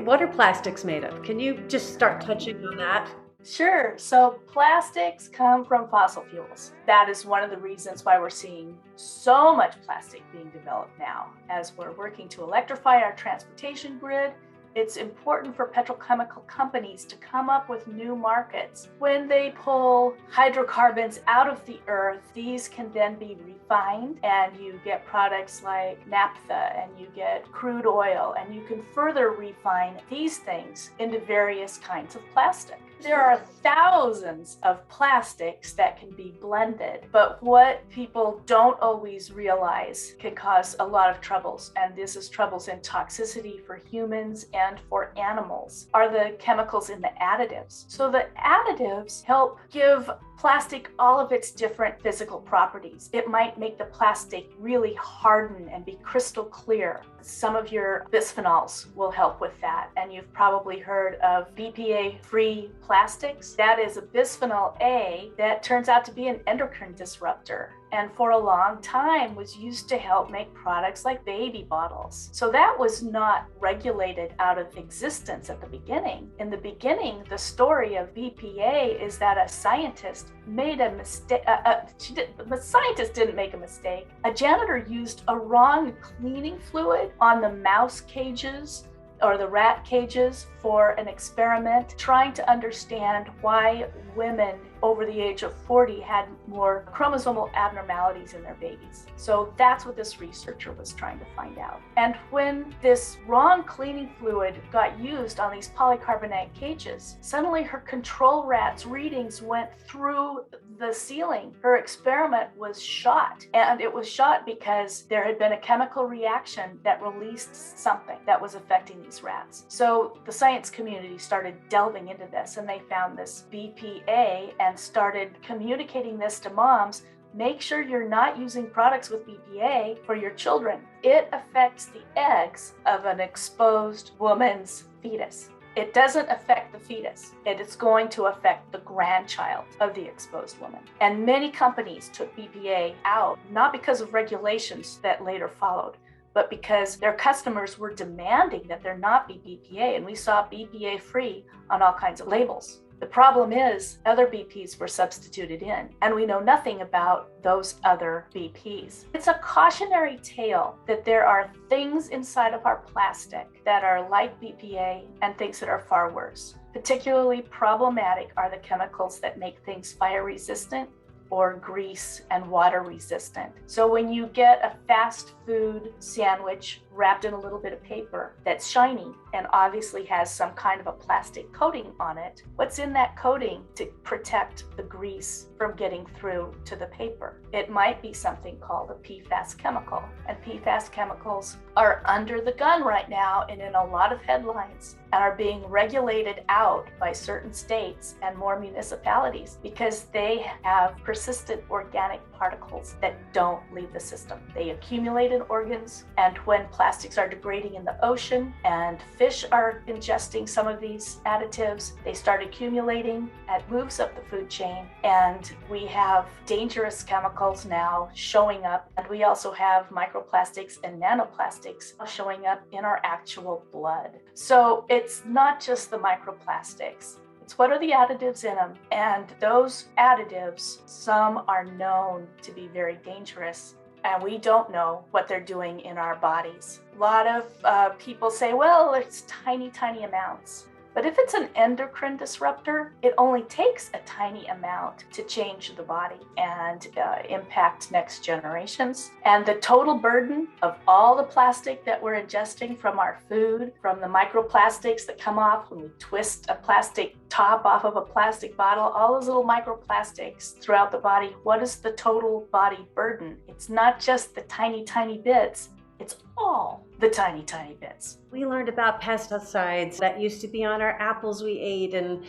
What are plastics made of? Can you just start touching on that? Sure. So plastics come from fossil fuels. That is one of the reasons why we're seeing so much plastic being developed now. As we're working to electrify our transportation grid, it's important for petrochemical companies to come up with new markets. When they pull hydrocarbons out of the earth, these can then be refined, and you get products like naphtha, and you get crude oil, and you can further refine these things into various kinds of plastic. There are thousands of plastics that can be blended, but what people don't always realize can cause a lot of troubles, and this is troubles in toxicity for humans and for animals, are the chemicals in the additives. So the additives help give plastic all of its different physical properties. It might make the plastic really harden and be crystal clear. Some of your bisphenols will help with that. And you've probably heard of BPA-free plastics. That is a bisphenol A that turns out to be an endocrine disruptor, and for a long time was used to help make products like baby bottles. So that was not regulated out of existence at the beginning. In the beginning, the story of BPA is that a scientist made a mistake. The scientist didn't make a mistake. A janitor used a wrong cleaning fluid on the mouse cages or the rat cages for an experiment, trying to understand why women over the age of 40 had more chromosomal abnormalities in their babies. So that's what this researcher was trying to find out. And when this wrong cleaning fluid got used on these polycarbonate cages, suddenly her control rat's readings went through the ceiling. Her experiment was shot, and it was shot because there had been a chemical reaction that released something that was affecting these rats. So the science community started delving into this, and they found this BPA and started communicating this to moms. Make sure you're not using products with BPA for your children. It affects the eggs of an exposed woman's fetus. It doesn't affect the fetus. It is going to affect the grandchild of the exposed woman. And many companies took BPA out, not because of regulations that later followed, but because their customers were demanding that there not be BPA, and we saw BPA free on all kinds of labels. The problem is other BPs were substituted in, and we know nothing about those other BPs. It's a cautionary tale that there are things inside of our plastic that are like BPA and things that are far worse. Particularly problematic are the chemicals that make things fire resistant or grease and water resistant. So when you get a fast food sandwich wrapped in a little bit of paper that's shiny and obviously has some kind of a plastic coating on it, what's in that coating to protect the grease from getting through to the paper? It might be something called a PFAS chemical. And PFAS chemicals are under the gun right now and in a lot of headlines, and are being regulated out by certain states and more municipalities because they have persistent organic particles that don't leave the system. They accumulate in organs, and when plastics are degrading in the ocean and fish are ingesting some of these additives, they start accumulating. It moves up the food chain, and we have dangerous chemicals now showing up, and we also have microplastics and nanoplastics showing up in our actual blood. So it's not just the microplastics. It's what are the additives in them? And those additives, some are known to be very dangerous, and we don't know what they're doing in our bodies. A lot of people say, well, it's tiny, tiny amounts. But if it's an endocrine disruptor, it only takes a tiny amount to change the body and impact next generations. And the total burden of all the plastic that we're ingesting from our food, from the microplastics that come off when we twist a plastic top off of a plastic bottle, all those little microplastics throughout the body, what is the total body burden? It's not just the tiny, tiny bits. It's all the tiny, tiny bits. We learned about pesticides that used to be on our apples we ate, and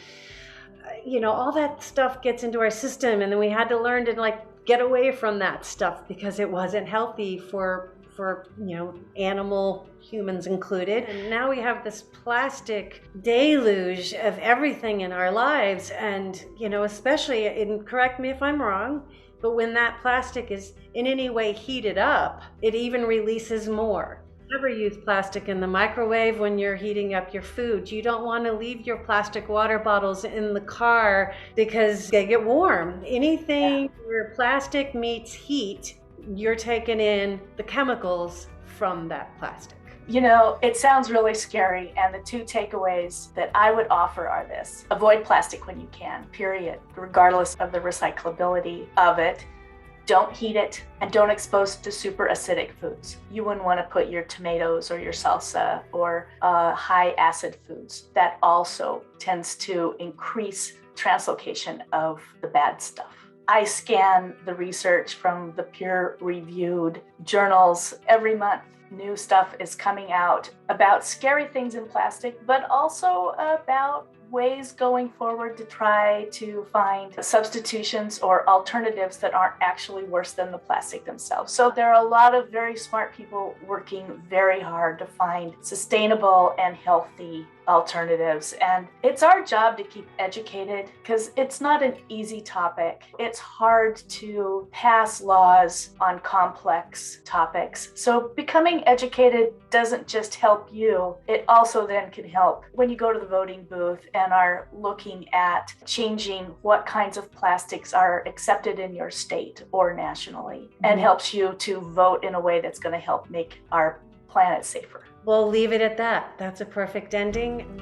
all that stuff gets into our system, and then we had to learn to get away from that stuff because it wasn't healthy for animal, humans included. And now we have this plastic deluge of everything in our lives, and especially, and correct me if I'm wrong, but when that plastic is in any way heated up, it even releases more. never use plastic in the microwave when you're heating up your food. You don't want to leave your plastic water bottles in the car because they get warm. Anything where plastic meets heat, you're taking in the chemicals from that plastic. It sounds really scary, and the two takeaways that I would offer are this: avoid plastic when you can, period, regardless of the recyclability of it. Don't heat it, and don't expose it to super acidic foods. You wouldn't want to put your tomatoes or your salsa or high acid foods. That also tends to increase translocation of the bad stuff. I scan the research from the peer-reviewed journals every month. New stuff is coming out about scary things in plastic, but also about ways going forward to try to find substitutions or alternatives that aren't actually worse than the plastic themselves. So there are a lot of very smart people working very hard to find sustainable and healthy alternatives. And it's our job to keep educated because it's not an easy topic. It's hard to pass laws on complex topics. So becoming educated doesn't just help you, it also then can help when you go to the voting booth and are looking at changing what kinds of plastics are accepted in your state or nationally, and helps you to vote in a way that's going to help make our planet safer. We'll leave it at that. That's a perfect ending.